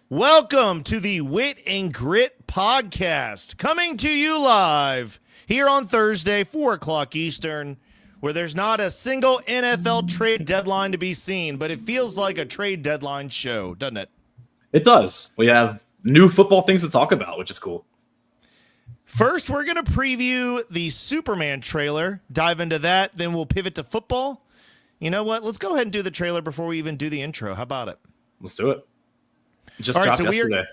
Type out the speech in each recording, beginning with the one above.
Welcome to the Wit and Grit Podcast, coming to you live here on Thursday, 4 o'clock Eastern, where there's not a single NFL trade deadline to be seen, but it feels like a trade deadline show, doesn't it? It does. We have new football things to talk about, which is cool. First, we're going to preview the Superman trailer, dive into that, then we'll pivot to football. You know what? Let's go ahead and do the trailer before we even do the intro. How about it? Let's do it. Just All right, dropped yesterday.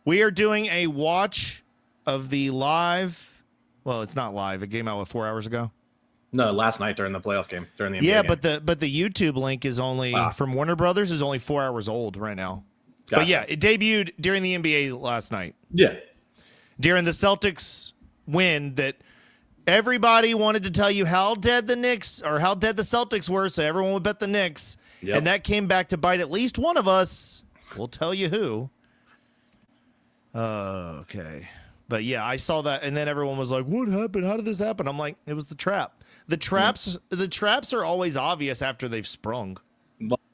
We are doing a watch of the live. Well, it's not live. It came out 4 hours ago. No, last night during the playoff game, during the NBA yeah, game. but the YouTube link is only from Warner Brothers is only 4 hours old right now. Gotcha. But yeah, it debuted during the NBA last night. Yeah, during the Celtics win that everybody wanted to tell you how dead the Knicks or how dead the Celtics were, so everyone would bet the Knicks. Yep. And that came back to bite at least one of us. We'll tell you who. Okay. But yeah, I saw that, and then everyone was like, what happened? How did this happen? I'm like, it was the trap. The traps are always obvious after they've sprung.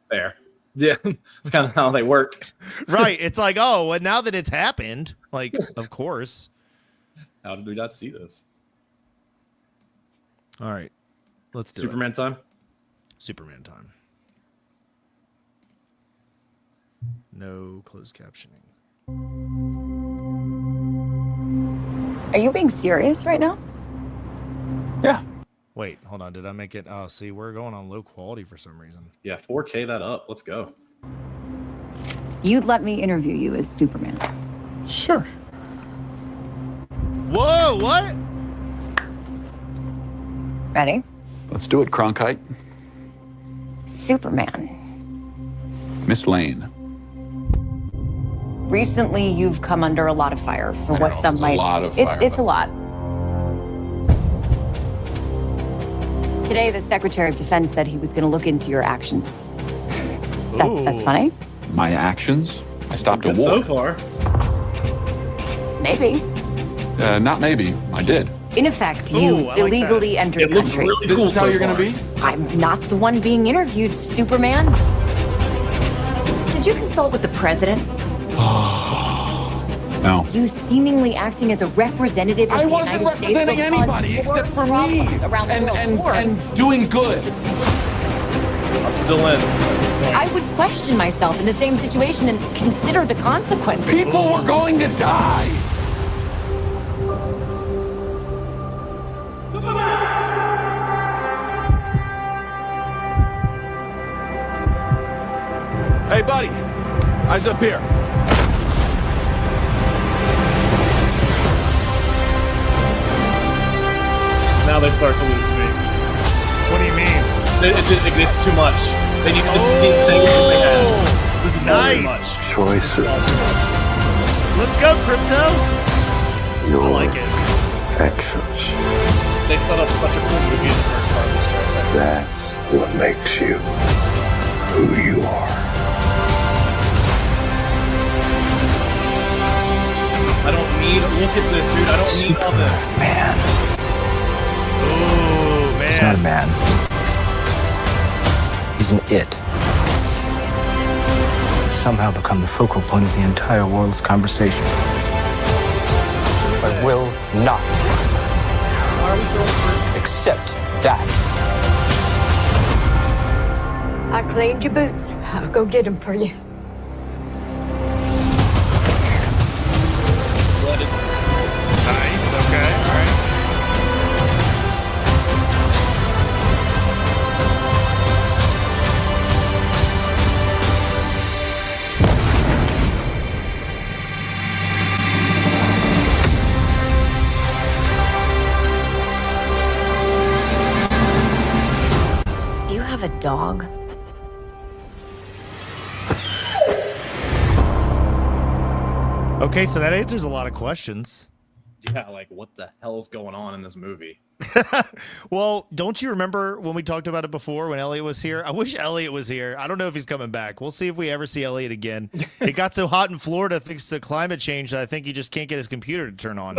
Fair. Yeah, it's kind of how they work. Right. It's like, oh, well, now that it's happened, like, of course. How did we not see this? All right. Let's do Superman it. time? Superman time. No closed captioning. Are you being serious right now? Yeah. Wait, hold on. Did I make it? Oh, see, we're going on low quality for some reason. Yeah, 4K that up. Let's go. You'd let me interview you as Superman. Sure. Whoa, what? Ready? Let's do it, Cronkite. Superman. Miss Lane. Recently, you've come under a lot of fire for what some might. A lot of fire. It's a lot. Today, the Secretary of Defense said he was going to look into your actions. That's funny. My actions? I stopped a war. So far. Maybe. Not maybe. I did. In effect, you like illegally entered the country. Really This cool is how so you're going far. to be? I'm not the one being interviewed, Superman. Did you consult with the president? No. You seemingly acting as a representative of I the wasn't United States representing will cause anybody more except for me. problems around the world. And doing good. I'm still in. I would question myself in the same situation and consider the consequences. People were going to die. Hey, buddy. Eyes up here. Now they start to lose me. What do you mean? It's too much. They need to see what they have. This is too Nice. much. Choices. Let's go, Crypto. Your I like it. actions. They set up such a cool movie in the first part of this trailer. That's what makes you who you are. I don't need. Look at this, dude. I don't need all this. Man. Ooh, man. He's not a man. He's an it. He's somehow become the focal point of the entire world's conversation. I will not accept that. I cleaned your boots. I'll go get them for you. What is Nice. Okay. All right. You have a dog? Okay, so that answers a lot of questions. Yeah, like what the hell is going on in this movie? Well, don't you remember when we talked about it before when Elliott was here? I wish Elliott was here. I don't know if he's coming back. We'll see if we ever see Elliott again. It got so hot in Florida thanks to climate change that I think he just can't get his computer to turn on.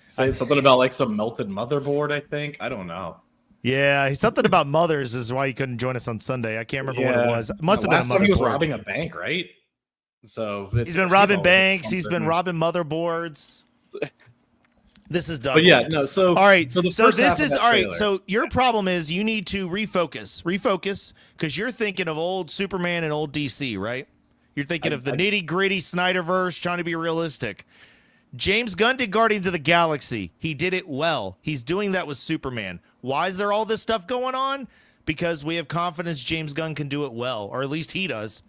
Saying something about like some melted motherboard, I think. I don't know. Yeah, something about mothers is why he couldn't join us on Sunday. I can't remember what it was. It must have been a last time he was motherboard. robbing a bank, right? So he's been robbing always banks. He's something. been robbing motherboards. This is done. But yeah, no. So all right. So, So this this is all right. trailer, So your problem is you need to refocus, because you're thinking of old Superman and old DC, right? You're thinking of the nitty gritty Snyderverse, trying to be realistic. James Gunn did Guardians of the Galaxy. He did it well. He's doing that with Superman. Why is there all this stuff going on? Because we have confidence James Gunn can do it well, or at least he does.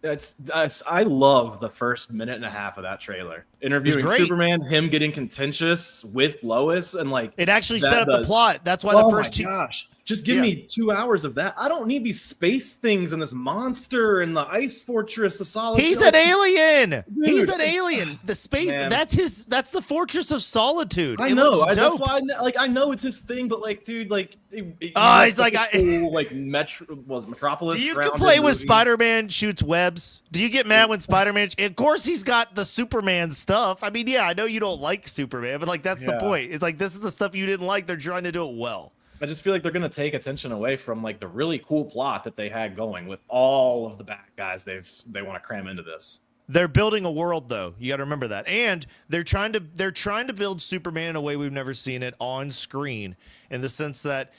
I love the first minute and a half of that trailer. Interviewing great. Superman, him getting contentious with Lois, and like It actually set up the plot. That's why the first two. Gosh. Just give me 2 hours of that. I don't need these space things and this monster and the ice fortress of Solitude. He's an alien. Dude. He's an alien. The space. Man. That's the Fortress of Solitude. I It know. looks That's dope. why. I know it's his thing, but like, dude, like, He's like, cool, like Metropolis. Do you grounded complain when movie. Spider-Man shoots webs? Do you get mad when Spider-Man? Of course, he's got the Superman stuff. I mean, yeah, I know you don't like Superman, but like that's the point. It's like this is the stuff you didn't like. They're trying to do it well. I just feel like they're gonna take attention away from like the really cool plot that they had going with all of the bad guys they want to cram into this. They're building a world, though. You got to remember that, and they're trying to build Superman in a way we've never seen it on screen, in the sense that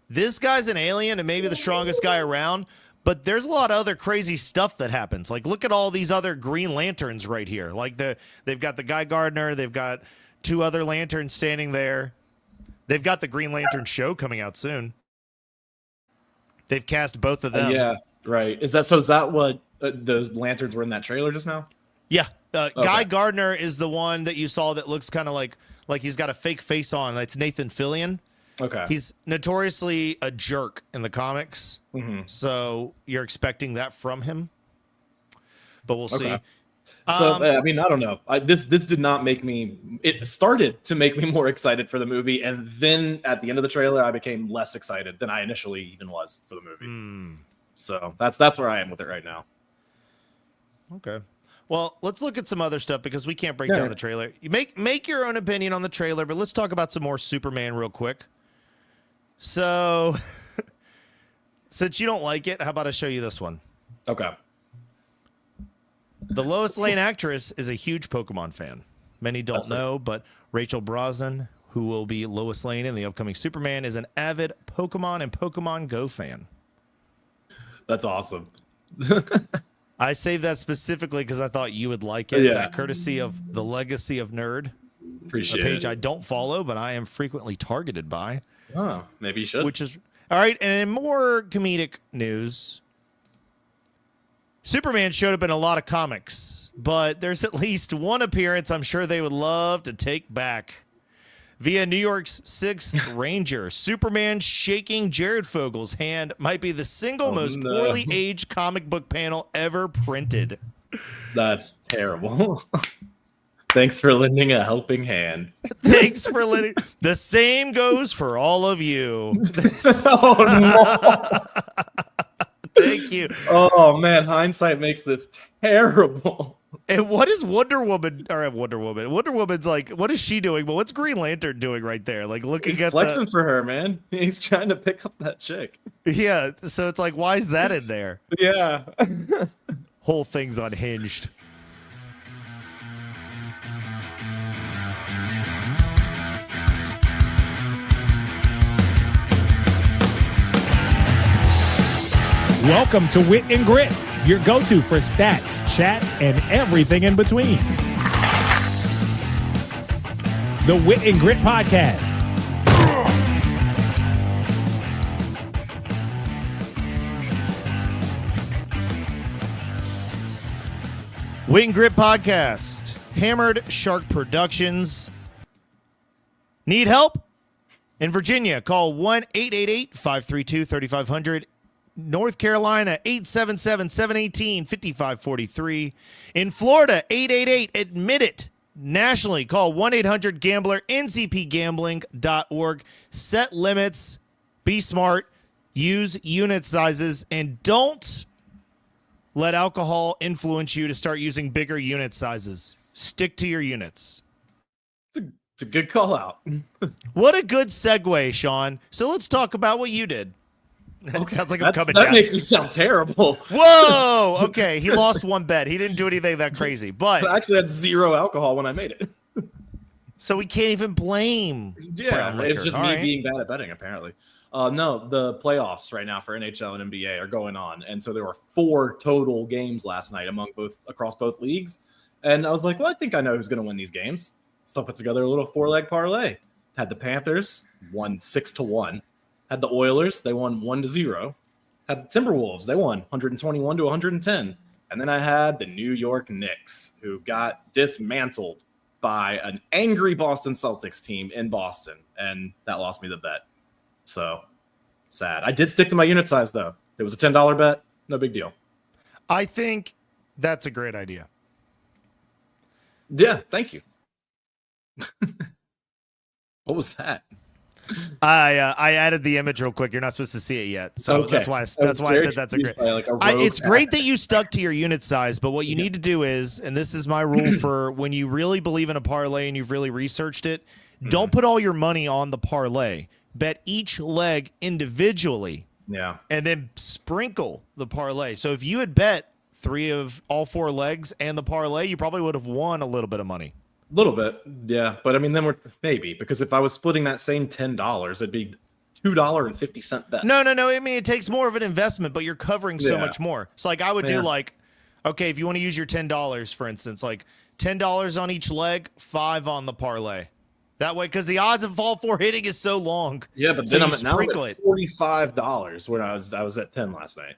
this guy's an alien and maybe the strongest guy around, but there's a lot of other crazy stuff that happens. Like look at all these other Green Lanterns right here. Like they've got the Guy Gardner, they've got 2 other lanterns standing there. They've got the Green Lantern show coming out soon. They've cast both of them. Yeah, right. Is that what those lanterns were in that trailer just now? Yeah. Guy Gardner is the one that you saw that looks kind of like he's got a fake face on. It's Nathan Fillion. Okay. He's notoriously a jerk in the comics. Mm-hmm. So you're expecting that from him. But we'll see. So I mean, I don't know. This did not make me. It started to make me more excited for the movie, and then at the end of the trailer, I became less excited than I initially even was for the movie. So that's where I am with it right now. Okay. Well, let's look at some other stuff because we can't break down the trailer. You make your own opinion on the trailer, but let's talk about some more Superman real quick. So, since you don't like it, how about I show you this one? Okay. The Lois Lane actress is a huge Pokemon fan. Many don't know, but Rachel Brosnan, who will be Lois Lane in the upcoming Superman, is an avid Pokemon and Pokemon Go fan. That's awesome. I saved that specifically because I thought you would like it. That courtesy of the Legacy of Nerd. Appreciate a page it. I don't follow, but I am frequently targeted by. Oh, maybe you should. Which is all right. And in more comedic news, Superman showed up in a lot of comics, but there's at least one appearance I'm sure they would love to take back. Via New York's 6th Ranger, Superman shaking Jared Fogel's hand might be the single most poorly aged comic book panel ever printed. That's terrible. Thanks for lending a helping hand. Thanks for lending. The same goes for all of you. Oh, no. Thank you. Oh man, hindsight makes this terrible. And what is Wonder Woman? Wonder Woman's like, what is she doing? But what's Green Lantern doing right there? Like looking He's at flexing for her, man. He's trying to pick up that chick. Yeah. So it's like, why is that in there? Yeah. Whole thing's unhinged. Welcome to Wit and Grit, your go-to for stats, chats, and everything in between. The Wit and Grit Podcast. Wit and Grit Podcast. Hammered Shark Productions. Need help? In Virginia, call 1-888-532-3500. North Carolina, 877-718-5543. In Florida, 888-ADMIT-IT. Nationally, call 1-800-GAMBLER, ncpgambling.org. Set limits, be smart, use unit sizes, and don't let alcohol influence you to start using bigger unit sizes. Stick to your units. It's a good call out. What a good segue, Sean. So let's talk about what you did. It sounds like I'm coming that down. makes me sound terrible. Whoa! Okay, he lost one bet. He didn't do anything that crazy, but I actually had 0 alcohol when I made it. so we can't even blame. brown liquor. It's just All me right. being bad at betting, apparently. No, the playoffs right now for NHL and NBA are going on, and so there were 4 total games last night across both leagues. And I was like, well, I think I know who's going to win these games. So I put together a little 4-leg parlay. Had the Panthers won 6-1. Had the Oilers, they won 1-0. Had the Timberwolves, they won 121-110. And then I had the New York Knicks, who got dismantled by an angry Boston Celtics team in Boston, and that lost me the bet. So sad. I did stick to my unit size, though. It was a $10 bet. No big deal. I think that's a great idea. Yeah, thank you. What was that? I added the image real quick. You're not supposed to see it yet, so Okay. that's why I said that's a great. It's great that you stuck to your unit size, but what you need to do is, and this is my rule for when you really believe in a parlay and you've really researched it, don't put all your money on the parlay. Bet each leg individually. Yeah. And then sprinkle the parlay. So if you had bet 3 of all 4 legs and the parlay, you probably would have won a little bit of money. A little bit, yeah. But I mean, then because if I was splitting that same $10, it'd be $2.50 bets. No. I mean, it takes more of an investment, but you're covering so much more. So like I would do okay, if you want to use your $10, for instance, like $10 on each leg, 5 on the parlay. That way, because the odds of all 4 hitting is so long. Yeah, but so then I'm now I'm at $45 when I was at 10 last night.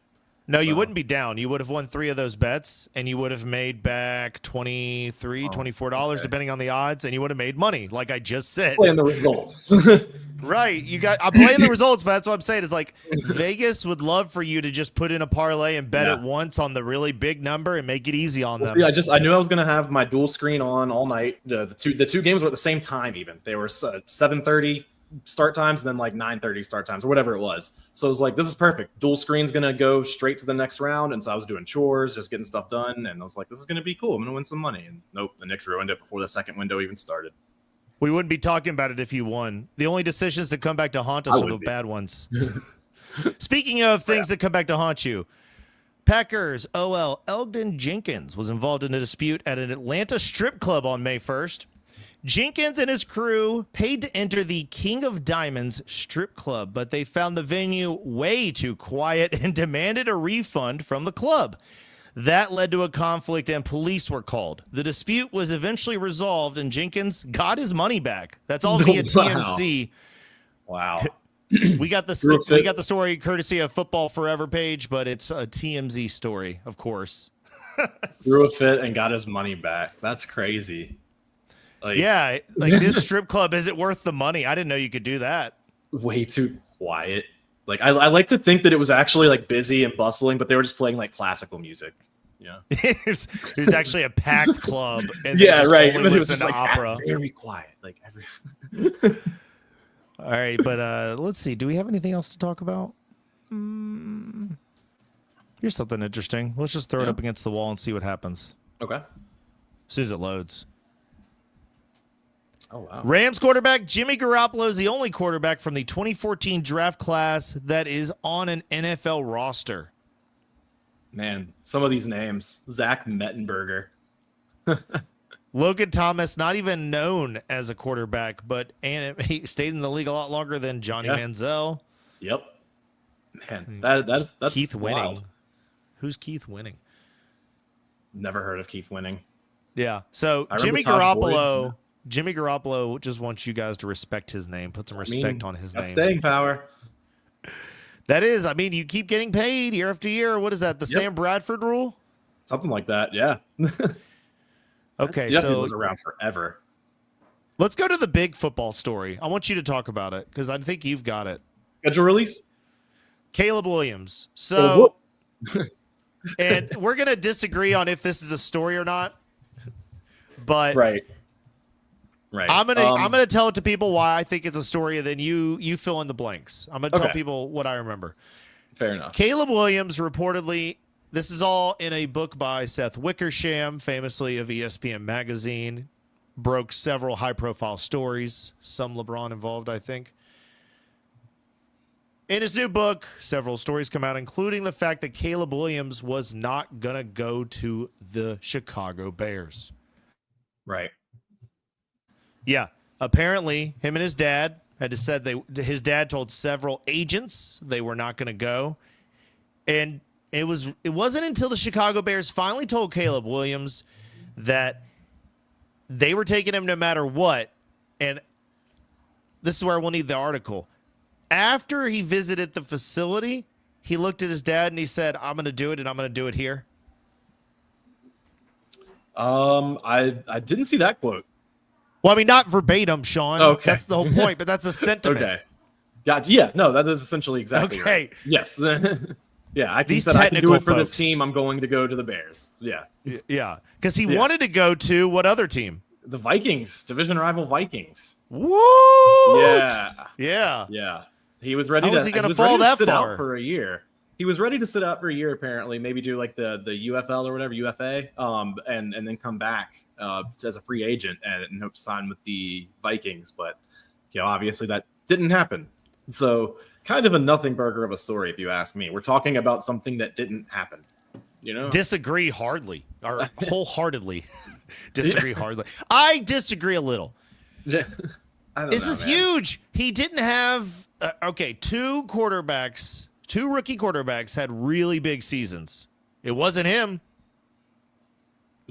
No, you wouldn't be down. You would have won 3 of those bets, and you would have made back $23, $24, depending on the odds, and you would have made money, like I just said. Playing the results. Right. I'm playing the results, but that's what I'm saying. It's like Vegas would love for you to just put in a parlay and bet it once on the really big number and make it easy on them. See, I knew I was going to have my dual screen on all night. The two games were at the same time even. They were 7:30 start times and then like 9:30 start times or whatever it was. So it was like, this is perfect. Dual screen's going to go straight to the next round. And so I was doing chores, just getting stuff done. And I was like, this is going to be cool. I'm going to win some money. And nope, the Knicks ruined it before the second window even started. We wouldn't be talking about it if you won. The only decisions that come back to haunt us are the bad ones. Speaking of things that come back to haunt you, Packers OL Elgton Jenkins was involved in a dispute at an Atlanta strip club on May 1st. Jenkins and his crew paid to enter the King of Diamonds strip club, but they found the venue way too quiet and demanded a refund from the club. That led to a conflict and police were called. The dispute was eventually resolved and Jenkins got his money back. That's all via TMC. Wow. We got the story courtesy of Football Forever page, but it's a TMZ story, of course. Threw a fit and got his money back. That's crazy. Like this strip club, is it worth the money? I didn't know you could do that. Way too quiet. Like I like to think that it was actually like busy and bustling, but they were just playing like classical music. Yeah, it was actually a packed club. And yeah, right. But it was listen just to like opera. Very quiet. Like every. All right, but let's see. Do we have anything else to talk about? Here's something interesting. Let's just throw it up against the wall and see what happens. Okay. As soon as it loads. Oh, wow. Rams quarterback Jimmy Garoppolo is the only quarterback from the 2014 draft class that is on an NFL roster. Man, some of these names. Zach Mettenberger. Logan Thomas, not even known as a quarterback, but he stayed in the league a lot longer than Johnny Manziel. Yep. Man, that's Keith Winning. wild. Who's Keith Winning? Never heard of Keith Winning. Yeah. So Jimmy Garoppolo just wants you guys to respect his name. Put some respect on his name. Staying power. That is, I mean, you keep getting paid year after year. What is that? The Sam Bradford rule? Something like that. Yeah. Okay. So was around forever. Let's go to the big football story. I want you to talk about it because I think you've got it. Schedule release? Caleb Williams. So, and we're going to disagree on if this is a story or not, but right. I'm gonna tell it to people why I think it's a story, and then you fill in the blanks. I'm gonna tell people what I remember. Fair enough. Caleb Williams reportedly, this is all in a book by Seth Wickersham, famously of ESPN magazine, broke several high-profile stories, some LeBron involved, I think. In his new book, several stories come out, including the fact that Caleb Williams was not going to go to the Chicago Bears. Right. Yeah. Apparently, him and his dad had to said his dad told several agents they were not going to go. And it wasn't until the Chicago Bears finally told Caleb Williams that they were taking him no matter what. And this is where we'll need the article. After he visited the facility, he looked at his dad and he said, I'm going to do it, and I'm going to do it here. I didn't see that quote. Well, I mean, not verbatim, Sean. Okay. That's the whole point, but that's a sentiment. Okay. Gotcha. Yeah, no, that is essentially exactly Okay. right. Yes. Yeah, I These said I can do it for technical this folks. team. I'm going to go to the Bears. Yeah. Yeah, because he wanted to go to what other team? The Vikings, division rival Vikings. What? Yeah. Yeah. Yeah. He was ready How to, was he gonna was fall ready to that sit far? out for a year. He was ready to sit out for a year, apparently, maybe do like the UFL or whatever, UFA, and then come back as a free agent and hope to sign with the Vikings. But, obviously that didn't happen. So kind of a nothing burger of a story, if you ask me. We're talking about something that didn't happen, Disagree hardly, or wholeheartedly disagree hardly. I disagree a little. I don't This know, is man. huge. He didn't have, two rookie quarterbacks had really big seasons. It wasn't him.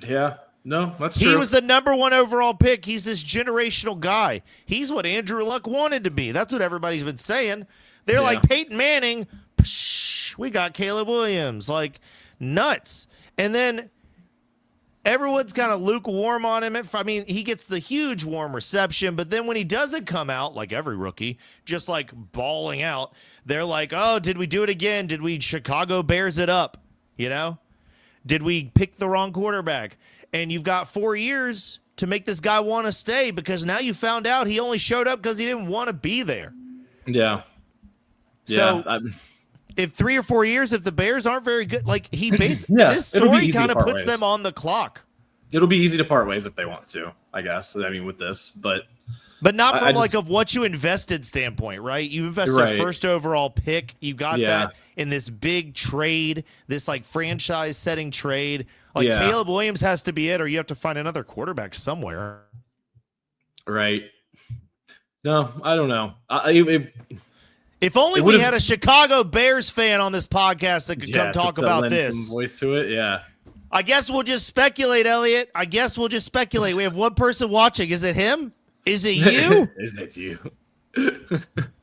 Yeah. No, that's true. He was the number 1 overall pick. He's this generational guy. He's what Andrew Luck wanted to be. That's what everybody's been saying. They're like Peyton Manning. Psh, we got Caleb Williams. Like nuts. And then everyone's kind of lukewarm on him. I mean, he gets the huge warm reception, but then when he doesn't come out, like every rookie, just like bawling out, they're like, oh, did we do it again? Did we Chicago Bears it up? Did we pick the wrong quarterback? And you've got 4 years to make this guy want to stay because now you found out he only showed up because he didn't want to be there. Yeah. So if 3 or 4 years, if the Bears aren't very good, like he basically, this it'll be story easy to kind of part puts ways. them on the clock. It'll be easy to part ways if they want to, I guess. I mean, with this, but not from I just- of what you invested standpoint, right? You invested Right. first overall pick. You got Yeah. that in this big trade, this like franchise setting trade. Like Yeah. Caleb Williams has to be it, or you have to find another quarterback somewhere. right. No, I don't know. If only It we would've- had a Chicago Bears fan on this podcast that could come talk to about lend this. some voice to it. Yeah. I guess we'll just speculate, Elliott. I guess we'll just speculate. We have one person watching. Is it him? Is it you? Is it you?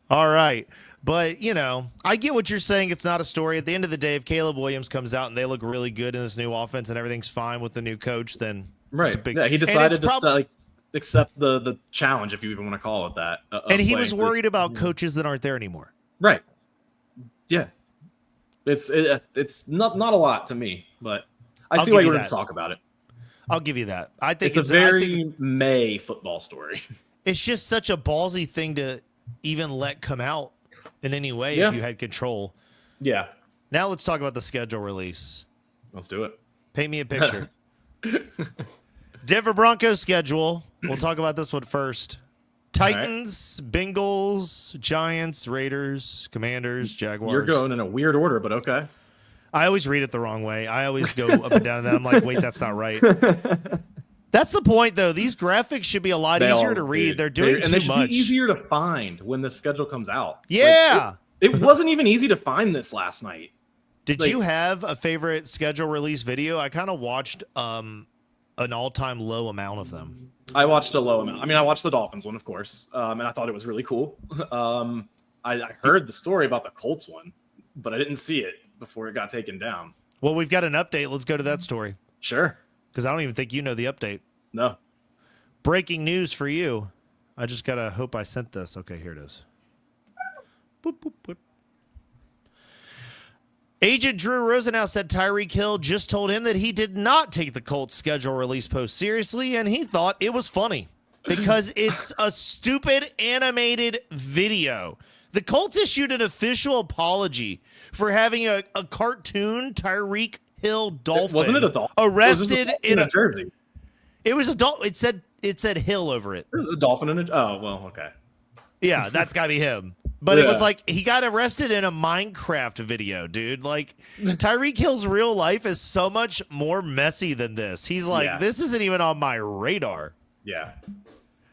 All right. But, I get what you're saying. It's not a story. At the end of the day, if Caleb Williams comes out and they look really good in this new offense and everything's fine with the new coach, then Right. it's a big. Yeah, he and decided it's to accept the challenge, if you even want to call it that. And he was worried about coaches that aren't there anymore. Right. Yeah. It's not a lot to me, but I I'll see why give you you were that. to talk about it. I'll give you that. I think It's a very May football story. it's just such a ballsy thing to even let come out in any way Yeah. if you had control. Yeah. Now let's talk about the schedule release. Let's do it. Paint me a picture. Denver Broncos schedule. We'll talk about this one first. Titans, Bengals, Giants, Raiders, Commanders, Jaguars. You're going in a weird order, but okay. I always read it the wrong way. I always go up and down, and then I'm like, wait, that's not right. That's the point, though. These graphics should be a lot easier to read. They're doing and too they should much. be easier to find when the schedule comes out. Yeah. It wasn't even easy to find this last night. Did you have a favorite schedule release video? I kind of watched an all-time low amount of them. I watched a low amount. I mean, I watched the Dolphins one, of course, and I thought it was really cool. I heard the story about the Colts one, but I didn't see it before it got taken down. Well, we've got an update. Let's go to that story. Sure. Because I don't even think you know the update. No. Breaking news for you. I just got to hope I sent this. Okay, here it is. Boop, boop, boop. Agent Drew Rosenau said Tyreek Hill just told him that he did not take the Colts schedule release post seriously, and he thought it was funny because it's a stupid animated video. The Colts issued an official apology for having a cartoon Tyreek Hill dolphin. Wasn't it a dolphin? Arrested in a jersey. It was a dolphin. It said Hill over it. A dolphin in a. Oh well, okay. Yeah, that's got to be him. But it was like he got arrested in a Minecraft video, dude. Like Tyreek Hill's real life is so much more messy than this. He's like, this isn't even on my radar. Yeah.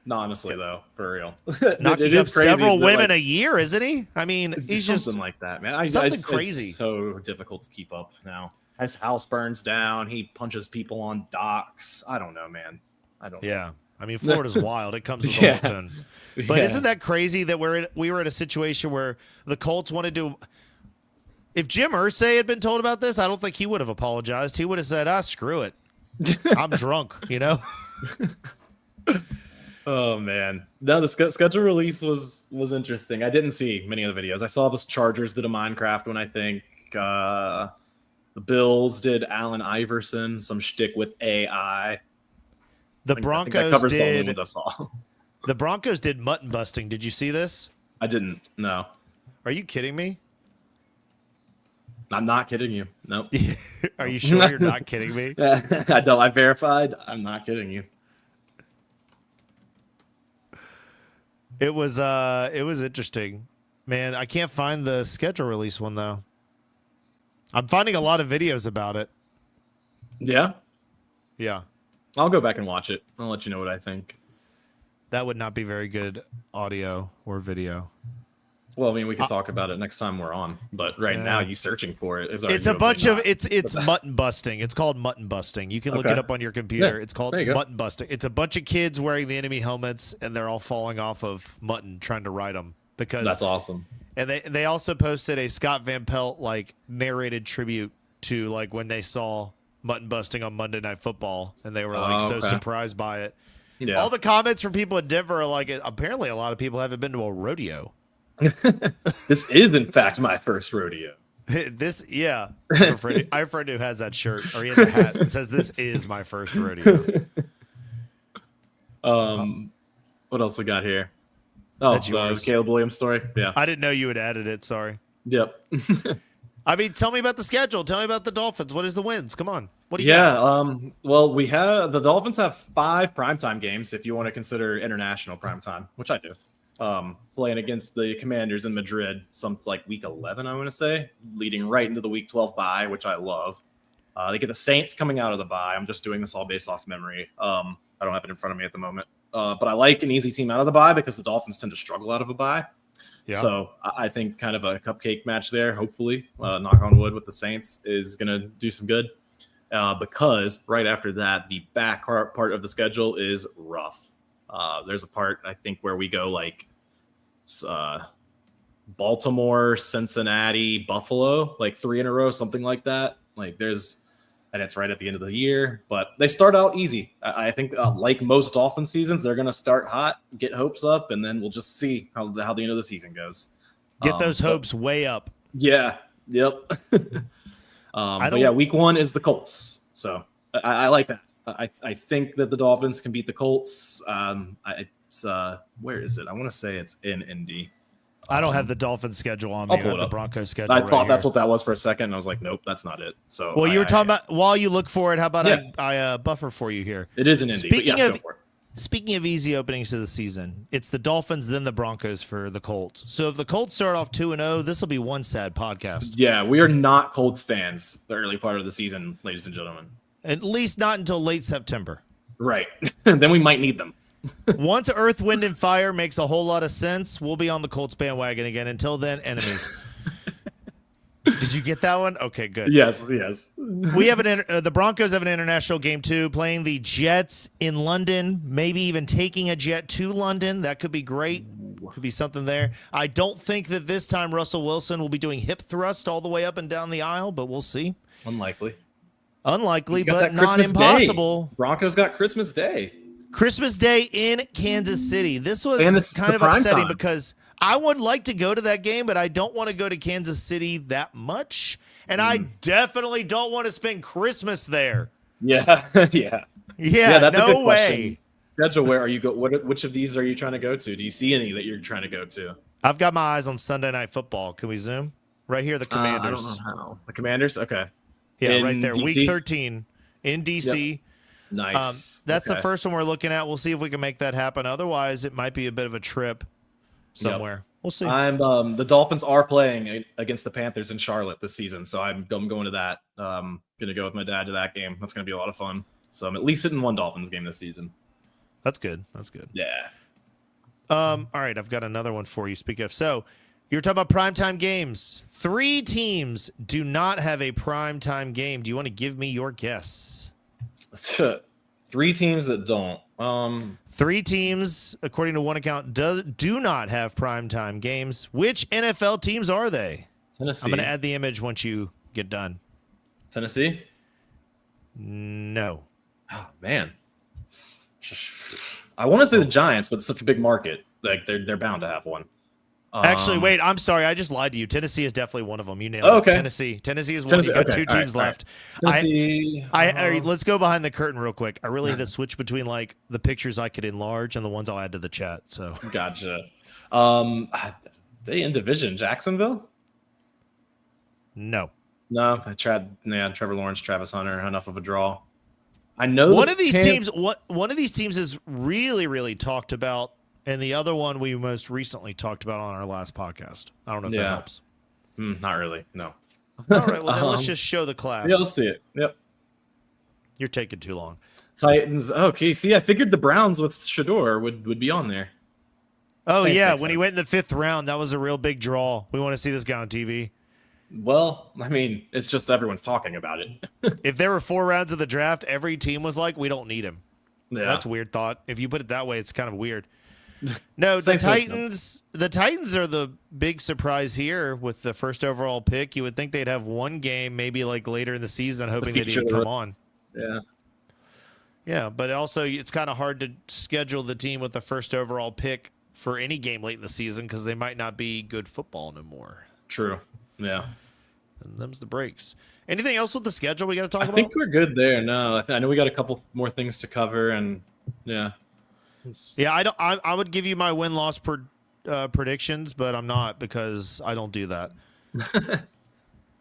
No, honestly, though, for real. Knocking up several women a year, isn't he? I mean, he's something just like that, man. Something crazy. It's so difficult to keep up now. His house burns down. He punches people on docks. I don't know, man. I don't know. Yeah. I mean, Florida's wild. It comes with a whole ton. But isn't that crazy that we were in a situation where the Colts wanted to? If Jim Irsay had been told about this, I don't think he would have apologized. He would have said, screw it. I'm drunk, you know? Oh, man. No, the schedule release was interesting. I didn't see many of the videos. I saw the Chargers did a Minecraft one, I think. The Bills did Allen Iverson, some shtick with AI. The Broncos covers did. The only ones I saw. The Broncos did mutton busting. Did you see this? I didn't. No. Are you kidding me? I'm not kidding you. Nope. Are you sure you're not kidding me? I verified. I'm not kidding you. It was interesting, man. I can't find the schedule release one though. I'm finding a lot of videos about it. Yeah. Yeah. I'll go back and watch it. I'll let you know what I think. That would not be very good audio or video. Well, I mean, we can talk about it next time we're on, but now you searching for it is it's a bunch of it's mutton busting. It's called mutton busting. You can look it up on your computer. Yeah, it's called mutton busting. It's a bunch of kids wearing the enemy helmets and they're all falling off of mutton trying to ride them because that's awesome. And they also posted a Scott Van Pelt like narrated tribute to like when they saw mutton busting on Monday Night Football and they were like so surprised by it. Yeah. All the comments from people in Denver are like, apparently a lot of people haven't been to a rodeo. This is in fact my first rodeo. I have a friend who has that shirt, or he has a hat that says "This is my first rodeo." What else we got here? Oh, the Caleb Williams story. Yeah, I didn't know you had added it. Sorry. Yep. I mean, tell me about the schedule. Tell me about the Dolphins. What is the wins? Come on. What do you got? Well, the Dolphins have 5 primetime games if you want to consider international primetime, which I do. Playing against the Commanders in Madrid, like week 11, I want to say, leading right into the week 12 bye, which I love. They get the Saints coming out of the bye. I'm just doing this all based off memory. I don't have it in front of me at the moment. But I like an easy team out of the bye because the Dolphins tend to struggle out of a bye. Yeah. So I think kind of a cupcake match there, hopefully, knock on wood with the Saints, is going to do some good. Because right after that, the back part of the schedule is rough. There's a part, I think, where we go like Baltimore, Cincinnati, Buffalo, like 3 in a row, something like that. And it's right at the end of the year, but they start out easy. I think like most Dolphin seasons, they're going to start hot, get hopes up, and then we'll just see how the end of the season goes. Get those hopes way up. Yeah. Yep. But yeah, week 1 is the Colts. So I like that. I think that the Dolphins can beat the Colts. Where is it? I want to say it's in Indy. I don't have the Dolphins schedule on me. I have the Broncos schedule. I thought that's what that was for a second. And I was like, nope, that's not it. So, well, you were talking about while you look for it. How about I buffer for you here? It is in Indy. Speaking of easy openings to the season, it's the Dolphins, then the Broncos for the Colts. So if the Colts start off 2-0, this will be one sad podcast. Yeah, we are not Colts fans the early part of the season, ladies and gentlemen. At least not until late September. Right. Then we might need them. Once Earth, Wind, and Fire makes a whole lot of sense, we'll be on the Colts bandwagon again. Until then, enemies. Did you get that one? Okay, good. Yes. We have the Broncos have an international game too, playing the Jets in London. Maybe even taking a jet to London. That could be great. Could be something there. I don't think that this time Russell Wilson will be doing hip thrust all the way up and down the aisle, but we'll see. Unlikely, but not impossible. Day. Broncos got Christmas Day. Christmas Day in Kansas City. This was kind of upsetting because I would like to go to that game, but I don't want to go to Kansas City that much. And I definitely don't want to spend Christmas there. Yeah. Yeah, that's a good way. Question. Schedule, where are you which of these are you trying to go to? Do you see any that you're trying to go to? I've got my eyes on Sunday Night Football. Can we zoom? Right here, the Commanders. I don't know how. The Commanders? Okay. Yeah, right there. DC? Week 13 in DC. Yep. Nice. That's the first one we're looking at. We'll see if we can make that happen. Otherwise, it might be a bit of a trip somewhere. We'll see. I'm the Dolphins are playing against the Panthers in Charlotte this season, so I'm going to that. Gonna go with my dad to that game. That's gonna be a lot of fun. So I'm at least sitting one Dolphins game this season. That's good. That's good. Yeah. All right, I've got another one for you. Speak of, so you're talking about primetime games. 3 teams do not have a primetime game. Do you want to give me your guess? 3 teams that don't. 3 teams, according to one account, do not have primetime games. Which NFL teams are they? Tennessee. I'm going to add the image once you get done. Tennessee? No. Oh, man. I want to say the Giants, but it's such a big market. Like they're bound to have one. Actually, wait, I'm sorry. I just lied to you. Tennessee is definitely one of them. You nailed it. Okay. Tennessee is one. You got 2 teams left. Tennessee, Let's go behind the curtain real quick. I really had to switch between like the pictures I could enlarge and the ones I'll add to the chat. So gotcha. They in division Jacksonville? No. Trevor Lawrence, Travis Hunter, enough of a draw. I know one of these teams is really, really talked about, and the other one we most recently talked about on our last podcast. I don't know if that helps. Not really. No. All right. Well, then let's just show the class. Yeah, let's see it. Yep. You're taking too long. Titans. Okay. See, I figured the Browns with Shador would be on there. Oh, Saints yeah. makes When he sense. went in the 5th round, that was a real big draw. We want to see this guy on TV. Well, I mean, it's just everyone's talking about it. If there were 4 rounds of the draft, every team was like, we don't need him. Yeah. That's a weird thought. If you put it that way, it's kind of weird. No, the Saints makes Titans are the big surprise here with the first overall pick. You would think they'd have one game maybe like later in the season, hoping that he'd come on. Yeah. Yeah, but also it's kind of hard to schedule the team with the first overall pick for any game late in the season because they might not be good football no more. True. Yeah. And them's the breaks. Anything else with the schedule we got to talk about? I think we're good there. No, I know we got a couple more things to cover, and yeah. Yeah, I would give you my win-loss predictions, but I'm not because I don't do that.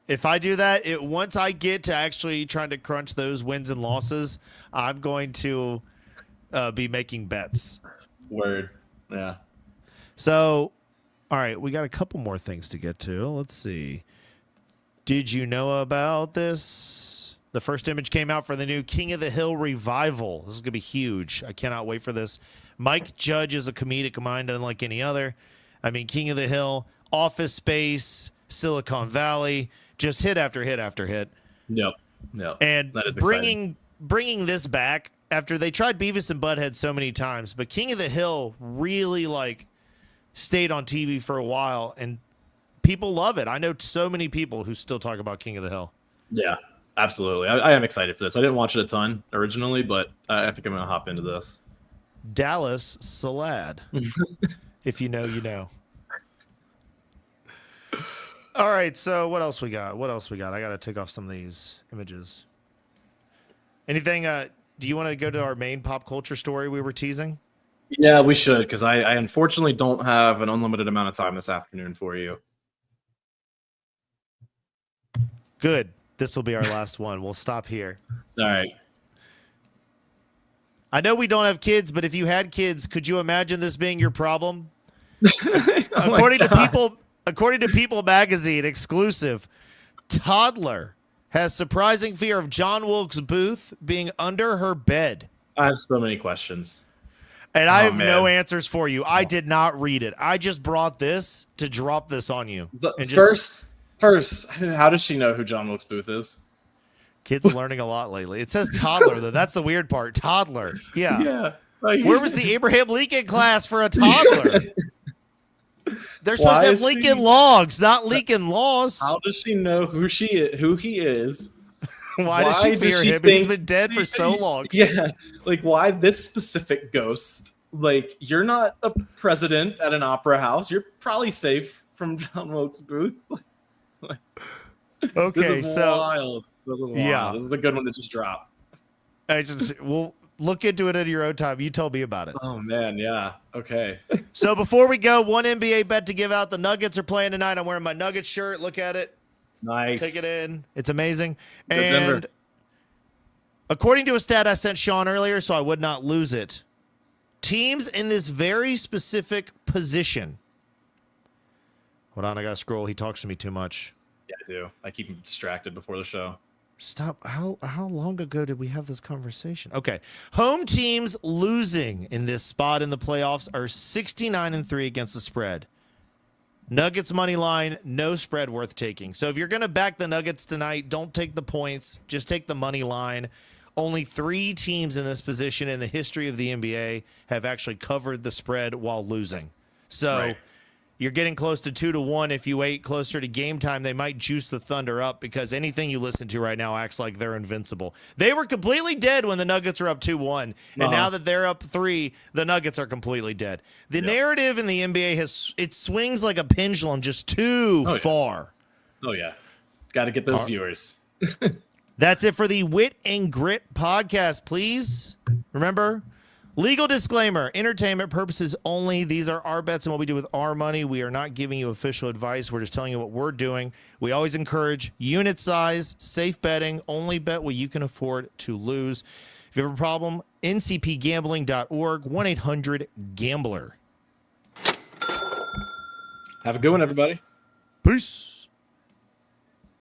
If I do that, once I get to actually trying to crunch those wins and losses, I'm going to be making bets. Word. Yeah. So, all right, we got a couple more things to get to. Let's see. Did you know about this? The first image came out for the new King of the Hill revival. This is going to be huge. I cannot wait for this. Mike Judge is a comedic mind unlike any other. I mean, King of the Hill, Office Space, Silicon Valley, just hit after hit after hit. Yep. And that is bringing this back after they tried Beavis and Butthead so many times, but King of the Hill really stayed on TV for a while, and people love it. I know so many people who still talk about King of the Hill. Yeah, absolutely. I am excited for this. I didn't watch it a ton originally, but I think I'm going to hop into this. Dallas Salad. If you know, you know. All right, so what else we got? I got to take off some of these images. Anything, do you want to go to our main pop culture story we were teasing? Yeah, we should, because I unfortunately don't have an unlimited amount of time this afternoon for you. Good. This will be our last one. We'll stop here. All right. I know we don't have kids, but if you had kids, could you imagine this being your problem? According to People magazine, exclusive, toddler has surprising fear of John Wilkes Booth being under her bed. I have so many questions. And I have no answers for you. I did not read it. I just brought this to drop this on you. First, how does she know who John Wilkes Booth is? Kids are learning a lot lately. It says toddler, though. That's the weird part. Toddler. Yeah. Yeah. Where was the Abraham Lincoln class for a toddler? They're supposed to have Lincoln logs, not Lincoln laws. How does she know who he is? Why does she fear him? He's been dead for so long. Yeah. Like, why this specific ghost? Like, you're not a president at an opera house. You're probably safe from John Wilkes Booth. Okay, this is wild. This is wild. Yeah. This is a good one to just drop. We'll look into it at your own time. You tell me about it. Oh, man. Yeah. Okay. So before we go, one NBA bet to give out. The Nuggets are playing tonight. I'm wearing my Nuggets shirt. Look at it. Nice. Take it in. It's amazing. Go And Denver. according to a stat I sent Sean earlier, so I would not lose it, teams in this very specific position Hold on, I gotta scroll. He talks to me too much. Yeah, I do. I keep him distracted before the show. Stop. How long ago did we have this conversation? Okay. Home teams losing in this spot in the playoffs are 69-3 against the spread. Nuggets money line, no spread worth taking. So if you're going to back the Nuggets tonight, don't take the points. Just take the money line. Only 3 teams in this position in the history of the NBA have actually covered the spread while losing. So you're getting close to 2-1. If you wait closer to game time, they might juice the Thunder up because anything you listen to right now acts like they're invincible. They were completely dead when the Nuggets were up 2-1. And now that they're up 3, the Nuggets are completely dead. The narrative in the NBA it swings like a pendulum just too far. Oh, yeah. Got to get those viewers. That's it for the Wit and Grit podcast. Please remember, legal disclaimer, entertainment purposes only. These are our bets and what we do with our money. We are not giving you official advice. We're just telling you what we're doing. We always encourage unit size, safe betting, only bet what you can afford to lose. If you have a problem, ncpgambling.org, 1-800-GAMBLER. Have a good one, everybody. Peace.